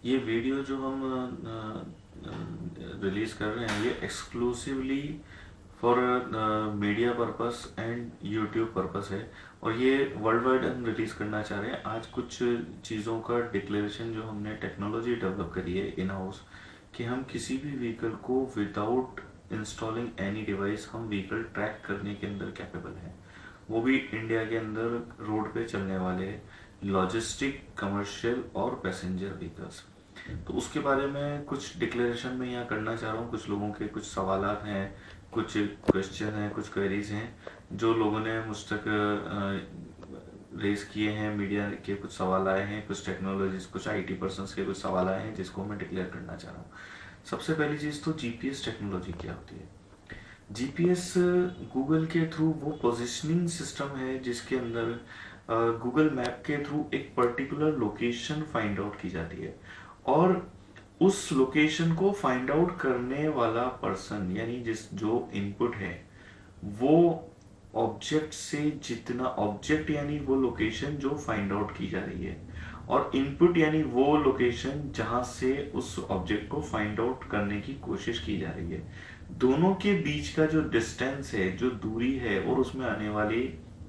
ये वीडियो जो हम रिलीज कर रहे हैं ये exclusively for media purpose and YouTube purpose है। और ये वर्ल्ड वाइड हम रिलीज करना चाह रहे हैं। आज कुछ चीज़ों का डिक्लेरेशन जो हमने टेक्नोलॉजी डेवलप करी है इन हाउस, कि हम किसी भी व्हीकल को विदाउट इंस्टॉलिंग एनी डिवाइस हम व्हीकल ट्रैक करने के अंदर कैपेबल है, वो भी इंडिया के अंदर रोड पे चलने वाले लॉजिस्टिक, कमर्शियल और पैसेंजर व्हीकल्स। तो उसके बारे में कुछ डिक्लेरेशन में यहाँ करना चाह रहा हूँ। कुछ लोगों के कुछ सवालात हैं, कुछ क्वेश्चन हैं, कुछ क्वेरीज हैं जो लोगों ने मुझ तक रेज किए हैं। मीडिया के कुछ सवाल आए हैं, कुछ टेक्नोलॉजीज, कुछ आईटी पर्सन्स के कुछ सवाल आए हैं जिसको मैं डिक्लेयर करना चाह रहा हूँ। सबसे पहली चीज़ तो जीपीएस टेक्नोलॉजी क्या होती है। जीपीएस गूगल के थ्रू वो पोजिशनिंग सिस्टम है जिसके अंदर गूगल मैप के थ्रू एक पर्टिकुलर लोकेशन फाइंड आउट की जाती है, और उस लोकेशन को फाइंड आउट करने वाला पर्सन यानी जिस जो इनपुट है वो ऑब्जेक्ट से जितना, ऑब्जेक्ट यानी वो लोकेशन जो फाइंड आउट की जा रही है, और इनपुट यानी वो लोकेशन जहां से उस ऑब्जेक्ट को फाइंड आउट करने की कोशिश की जा रही है, दोनों के बीच का जो डिस्टेंस है, जो दूरी है, और उसमें आने वाली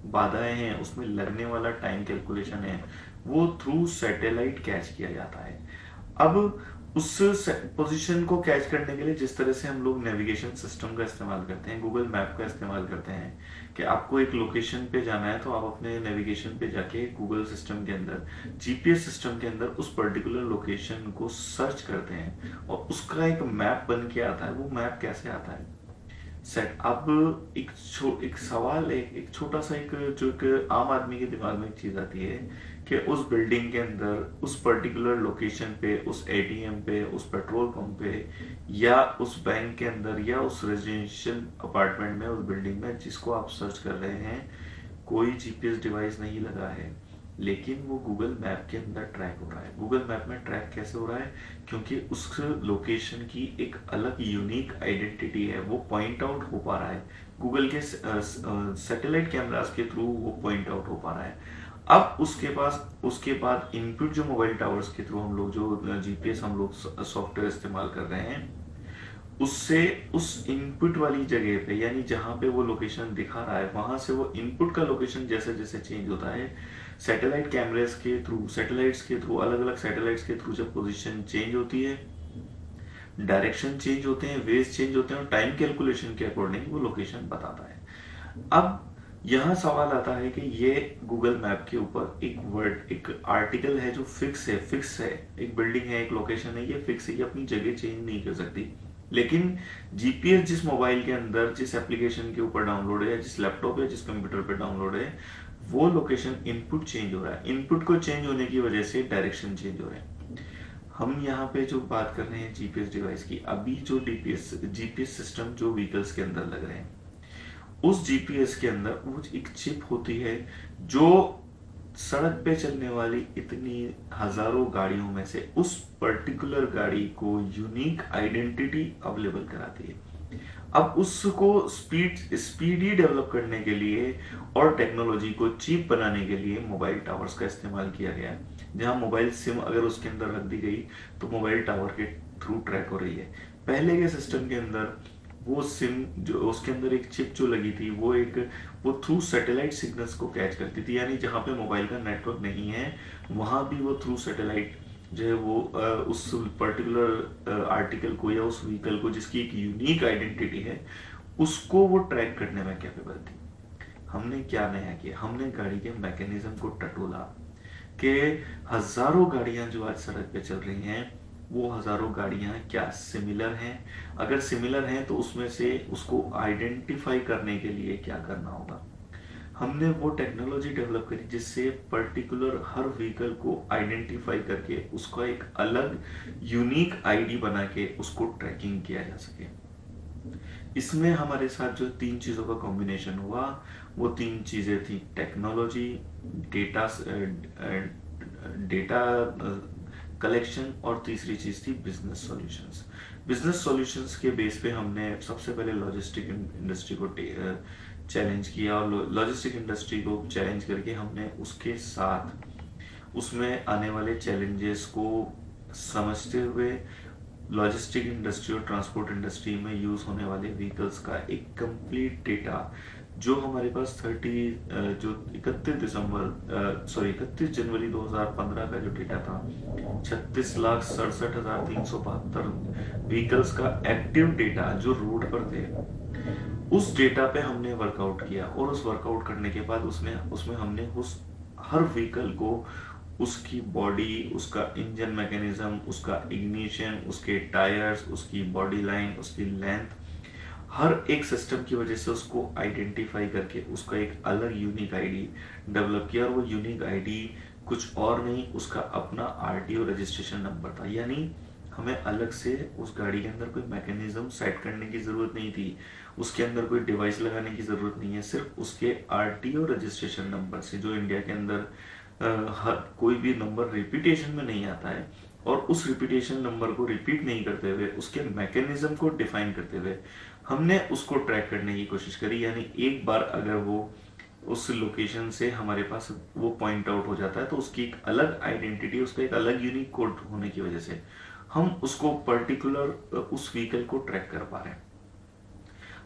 बाधाएं हैं, उसमें लगने वाला टाइम कैलकुलेशन है, वो थ्रू सैटेलाइट कैच किया जाता है। अब उस पोजीशन को कैच करने के लिए जिस तरह से हम लोग नेविगेशन सिस्टम का इस्तेमाल करते हैं, गूगल मैप का इस्तेमाल करते हैं, कि आपको एक लोकेशन पे जाना है तो आप अपने नेविगेशन पे जाके गूगल सिस्टम के अंदर, जीपीएस सिस्टम के अंदर उस पर्टिकुलर लोकेशन को सर्च करते हैं और उसका एक मैप बन के आता है। वो मैप कैसे आता है सेट। अब एक सवाल, एक छोटा सा, एक जो एक आम आदमी के दिमाग में एक चीज आती है कि उस बिल्डिंग के अंदर, उस पर्टिकुलर लोकेशन पे, उस एटीएम पे, उस पेट्रोल पंप पे, या उस बैंक के अंदर, या उस रेजिडेंशियल अपार्टमेंट में, उस बिल्डिंग में जिसको आप सर्च कर रहे हैं, कोई जीपीएस डिवाइस नहीं लगा है, लेकिन वो गूगल मैप के अंदर ट्रैक हो रहा है। गूगल मैप में ट्रैक कैसे हो रहा है? क्योंकि उस लोकेशन की एक अलग यूनिक आइडेंटिटी है, वो पॉइंट आउट हो पा रहा है गूगल के सैटेलाइट कैमरास के थ्रू, वो पॉइंट आउट हो पा रहा है। अब उसके बाद इनपुट जो मोबाइल टावर्स के थ्रू हम लोग जो जीपीएस हम लोग सॉफ्टवेयर इस्तेमाल कर रहे हैं, उससे उस इनपुट वाली जगह पे, यानी जहां पे वो लोकेशन दिखा रहा है, वहां से वो इनपुट का लोकेशन जैसे जैसे चेंज होता है, सैटेलाइट कैमरेस के थ्रू, सैटेलाइट्स के थ्रू, अलग अलग सैटेलाइट्स के थ्रू जब पोजीशन चेंज होती है, डायरेक्शन चेंज होते हैं, वेज चेंज होते हैं, और टाइम कैलकुलेशन के अकॉर्डिंग वो लोकेशन बताता है। अब यहाँ सवाल आता है कि ये गूगल मैप के ऊपर एक वर्ड, एक आर्टिकल है जो फिक्स है, एक बिल्डिंग है, एक लोकेशन है, ये फिक्स है, ये अपनी जगह चेंज नहीं कर सकती। लेकिन जीपीएस जिस मोबाइल के अंदर, जिस एप्लीकेशन के ऊपर डाउनलोड है, जिस लैपटॉप या जिस कंप्यूटर पे डाउनलोड है, वो लोकेशन इनपुट चेंज हो रहा है। इनपुट को चेंज होने की वजह से डायरेक्शन चेंज हो रहा है। हम यहाँ पे जो बात कर रहे हैं जीपीएस डिवाइस की, अभी जो जीपीएस सिस्टम जो व्हीकल्स के अंदर लग रहे हैं, उस जीपीएस के अंदर वो एक चिप होती है जो सड़क पे चलने वाली इतनी हजारों गाड़ियों में से उस पर्टिकुलर गाड़ी को यूनिक आइडेंटिटी अवेलेबल कराती है। अब उसको स्पीडी डेवलप करने के लिए और टेक्नोलॉजी को चीप बनाने के लिए मोबाइल टावर्स का इस्तेमाल किया गया है। जहां मोबाइल सिम अगर उसके अंदर रख दी गई तो मोबाइल टावर के थ्रू ट्रैक हो रही है। पहले के सिस्टम के अंदर वो सिम जो उसके अंदर एक चिप जो लगी थी, वो थ्रू सैटेलाइट सिग्नल्स को कैच करती थी, यानी जहां पे मोबाइल का नेटवर्क नहीं है वहां भी वो थ्रू सैटेलाइट जो है वो उस पर्टिकुलर आर्टिकल को या उस व्हीकल को जिसकी एक यूनिक आइडेंटिटी है उसको वो ट्रैक करने में कैपेबल थी। हमने क्या नया किया? हमने गाड़ी के मैकेनिज्म को टटोला कि हजारों गाड़ियां जो आज सड़क पे चल रही हैं, वो हजारों गाड़ियां क्या सिमिलर हैं? अगर सिमिलर हैं तो उसमें से उसको आइडेंटिफाई करने के लिए क्या करना होगा? हमने वो टेक्नोलॉजी डेवलप करी जिससे पर्टिकुलर हर व्हीकल को आइडेंटिफाई करके उसका एक अलग यूनिक आईडी बना के उसको ट्रैकिंग किया जा सके। इसमें हमारे साथ जो तीन चीजों का कॉम्बिनेशन हुआ, वो तीन चीजें थी टेक्नोलॉजी, डेटा डेटा कलेक्शन, और तीसरी चीज थी बिजनेस सॉल्यूशंस। बिजनेस सॉल्यूशंस के बेस पे हमने सबसे पहले लॉजिस्टिक इंडस्ट्री को चैलेंज किया, और लॉजिस्टिक इंडस्ट्री को चैलेंज करके हमने उसके साथ उसमें आने वाले चैलेंजेस को समझते हुए लॉजिस्टिक इंडस्ट्री और ट्रांसपोर्ट इंडस्ट्री में यूज होने वाले व्हीकल्स का एक कंप्लीट डेटा जो हमारे पास 30 जो 31 जनवरी 2015 का जो डेटा था, 36,67,372 व्हीकल्स का एक्टिव डेटा जो रोड पर थे, उस डेटा पे हमने वर्कआउट किया। और उस वर्कआउट करने के बाद उसमें उसमें हमने उस हर व्हीकल को, उसकी बॉडी, उसका इंजन मैकेनिज्म, उसका इग्निशन, उसके टायर्स, उसकी बॉडी लाइन, उसकी लेंथ, हर एक सिस्टम की वजह से उसको आइडेंटिफाई करके उसका एक अलग यूनिक आईडी डेवलप किया। और वो यूनिक आईडी कुछ और नहीं, उसका अपना आरटीओ रजिस्ट्रेशन नंबर था। यानी हमें अलग से उस गाड़ी के अंदर कोई मैकेनिज्म सेट करने की जरूरत नहीं थी, उसके अंदर कोई डिवाइस लगाने की जरूरत नहीं है। सिर्फ उसके आरटीओ रजिस्ट्रेशन नंबर से, जो इंडिया के अंदर हर कोई भी नंबर रिपीटेशन में नहीं आता है, और उस रिपीटेशन नंबर को रिपीट नहीं करते हुए, उसके मैकेनिज्म को डिफाइन करते हुए हमने उसको ट्रैक करने की कोशिश करी। यानी एक बार अगर वो उस लोकेशन से हमारे पास वो पॉइंट आउट हो जाता है, तो उसकी एक अलग आइडेंटिटी, उसका एक अलग यूनिक कोड होने की वजह से हम उसको पर्टिकुलर उस व्हीकल को ट्रैक कर पा रहे हैं।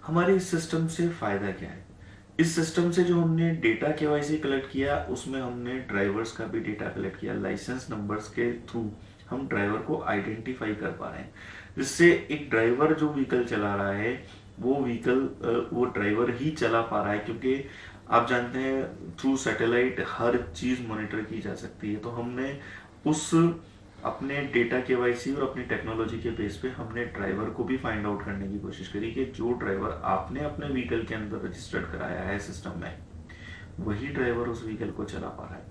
हमारे इस सिस्टम से फायदा क्या है? इस सिस्टम से जो हमने डेटा केवाईसी कलेक्ट किया, उसमें हमने ड्राइवर्स का भी डेटा कलेक्ट किया। लाइसेंस नंबर्स के थ्रू हम ड्राइवर को आइडेंटिफाई कर पा रहे हैं, जिससे एक ड्राइवर जो व्हीकल चला रहा है, वो व्हीकल वो ड्राइवर ही चला पा रहा है। क्योंकि आप जानते हैं थ्रू सैटेलाइट हर चीज मॉनिटर की जा सकती है। तो हमने उस अपने डेटा केवाईसी और अपनी टेक्नोलॉजी के बेस पे हमने ड्राइवर को भी फाइंड आउट करने की कोशिश करी कि जो ड्राइवर आपने अपने व्हीकल के अंदर रजिस्टर्ड कराया है सिस्टम में, वही ड्राइवर उस व्हीकल को चला पा रहा है।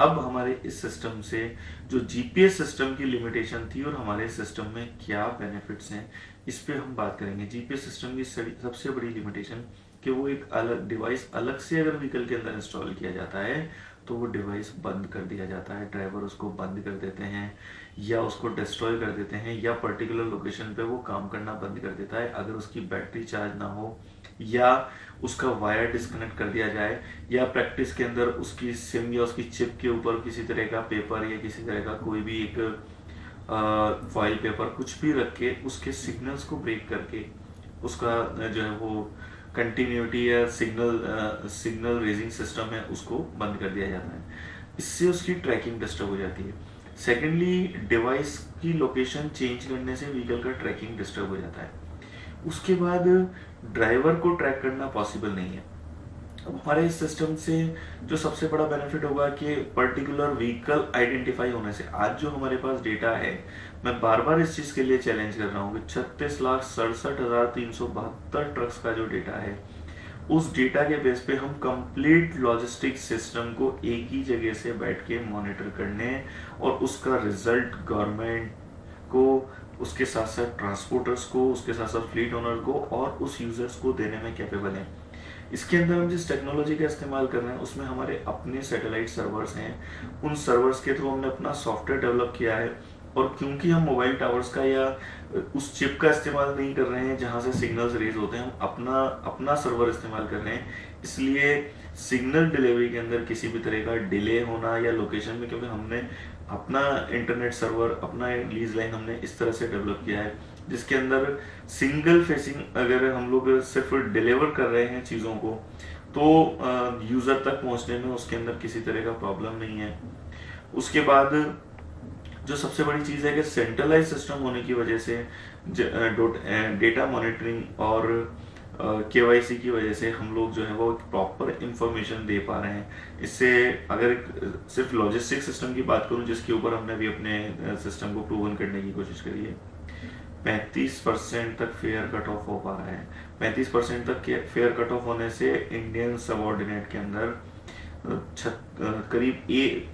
अब हमारे इस सिस्टम से जो जीपीएस सिस्टम की लिमिटेशन थी और हमारे सिस्टम में क्या बेनिफिट्स हैं, इस पे हम बात करेंगे। जीपीएस सिस्टम की सबसे बड़ी लिमिटेशन कि वो एक अलग डिवाइस अलग से अगर व्हीकल के अंदर इंस्टॉल किया जाता है तो वो डिवाइस बंद कर दिया जाता है। ड्राइवर उसको बंद कर देते हैं या उसको डिस्ट्रॉय कर देते हैं, या पर्टिकुलर लोकेशन पे वो काम करना बंद कर देता है अगर उसकी बैटरी चार्ज ना हो, या उसका वायर डिस्कनेक्ट कर दिया जाए, या प्रैक्टिस के अंदर उसकी सिम या उसकी चिप के ऊपर किसी तरह का पेपर या किसी तरह का कोई भी एक फॉइल पेपर कुछ भी रख के उसके सिग्नल्स को ब्रेक करके उसका जो है वो कंटिन्यूटी या सिग्नल रेजिंग सिस्टम है उसको बंद कर दिया जाता है। इससे उसकी ट्रैकिंग डिस्टर्ब हो जाती है। सेकेंडली, डिवाइस की लोकेशन चेंज करने से व्हीकल का ट्रैकिंग डिस्टर्ब हो जाता है। उसके बाद ड्राइवर को ट्रैक करना पॉसिबल नहीं है। अब हमारे इस सिस्टम से जो सबसे बड़ा बेनिफिट होगा कि पर्टिकुलर व्हीकल आइडेंटिफाई होने से, आज जो हमारे पास डेटा है, मैं बार बार इस चीज के लिए चैलेंज कर रहा हूँ कि 36,67,372 ट्रक्स का जो डेटा है, उस डेटा के बेस पे हम कंप्लीट लॉजिस्टिक सिस्टम को एक ही जगह से बैठ के मॉनिटर करने और उसका रिजल्ट गवर्नमेंट को, उसके साथ साथ ट्रांसपोर्टर्स को, उसके साथ साथ फ्लीट ओनर को और उस यूजर्स को देने में कैपेबल है। इसके अंदर हम जिस टेक्नोलॉजी का इस्तेमाल कर रहे हैं उसमें हमारे अपने सैटेलाइट सर्वर्स हैं। उन सर्वर्स के थ्रू हमने अपना सॉफ्टवेयर डेवलप किया है, और क्योंकि हम मोबाइल टावर्स का या उस चिप का इस्तेमाल नहीं कर रहे हैं जहां से सिग्नल्स रेज होते हैं, हम अपना सर्वर इस्तेमाल कर रहे हैं, इसलिए सिग्नल डिलीवरी के अंदर किसी भी तरह का डिले होना या लोकेशन में, क्योंकि हमने अपना इंटरनेट सर्वर, अपना लीज लाइन हमने इस तरह से डेवलप किया है जिसके अंदर सिंगल फेसिंग, अगर हम लोग सिर्फ डिलीवर कर रहे हैं चीज़ों को, तो यूज़र तक पहुंचने में उसके अंदर किसी तरह का प्रॉब्लम नहीं है। उसके बाद जो सबसे बड़ी चीज़ है कि सेंट्रलाइज सिस्टम होने की वजह से डेटा मॉनिटरिंग और केवाईसी की वजह से हम लोग जो है वो प्रॉपर इंफॉर्मेशन दे पा रहे हैं। इससे अगर सिर्फ लॉजिस्टिक सिस्टम की बात करूं जिसके ऊपर हमने भी अपने सिस्टम को प्रूवन करने की कोशिश करी है, 35% तक फेयर कट ऑफ हो पा रहा है। 35% तक फेयर कट ऑफ होने से इंडियन सबऑर्डिनेट के अंदर करीब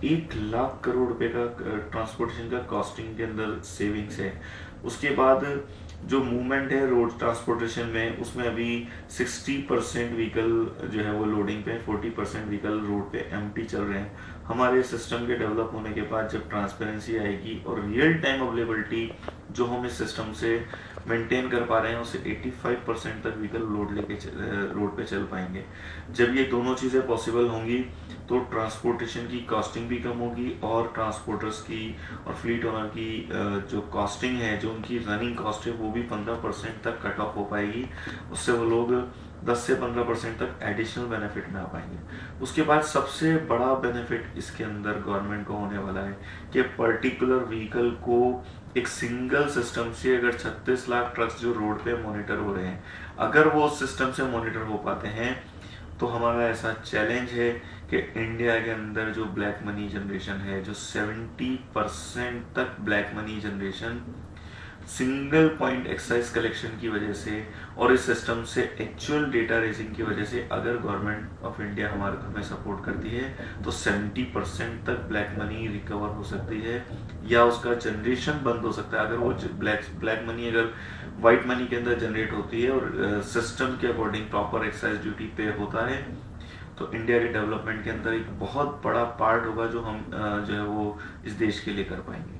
1 लाख करोड़ रुपए का ट्रांसपोर्टेशन का कॉस्टिंग के अंदर सेविंग्स है। उसके बाद जो मूवमेंट है रोड ट्रांसपोर्टेशन में, उसमें अभी 60% व्हीकल जो है वो लोडिंग पे, 40% व्हीकल रोड पे एम्प्टी चल रहे हैं। हमारे सिस्टम के डेवलप होने के बाद जब ट्रांसपेरेंसी आएगी और रियल टाइम अवेलेबिलिटी जो हम इस सिस्टम से मेंटेन कर पा रहे हैं, उससे 85% तक व्हीकल लोड लेके रोड पे चल पाएंगे। जब ये दोनों चीज़ें पॉसिबल होंगी तो ट्रांसपोर्टेशन की कॉस्टिंग भी कम होगी और ट्रांसपोर्टर्स की और फ्लीट ओनर की जो कॉस्टिंग है, जो उनकी रनिंग कॉस्ट है, वो भी 15% तक कट ऑफ हो पाएगी। उससे वो लोग 10 से 15% तक एडिशनल बेनिफिट में आ पाएंगे। उसके बाद सबसे बड़ा बेनिफिट इसके अंदर गवर्नमेंट को होने वाला है कि पर्टिकुलर व्हीकल को एक सिंगल सिस्टम से, अगर 36 लाख ट्रक्स जो रोड पे मॉनिटर हो रहे हैं, अगर वो उस सिस्टम से मॉनिटर हो पाते हैं, तो हमारा ऐसा चैलेंज है कि इंडिया के अंदर जो ब्लैक मनी जनरेशन है, जो 70% तक black money generation single point excise collection की वजह से और इस सिस्टम से एक्चुअल डेटा रेजिंग की वजह से, अगर गवर्नमेंट ऑफ इंडिया हमें सपोर्ट करती है तो 70% तक ब्लैक मनी रिकवर हो सकती है या उसका जनरेशन बंद हो सकता है। अगर वो ब्लैक मनी अगर वाइट मनी के अंदर जनरेट होती है और सिस्टम के अकॉर्डिंग प्रॉपर एक्साइज ड्यूटी पे होता है, तो इंडिया के डेवलपमेंट के अंदर एक बहुत बड़ा पार्ट होगा जो हम जो है वो इस देश के लिए कर पाएंगे।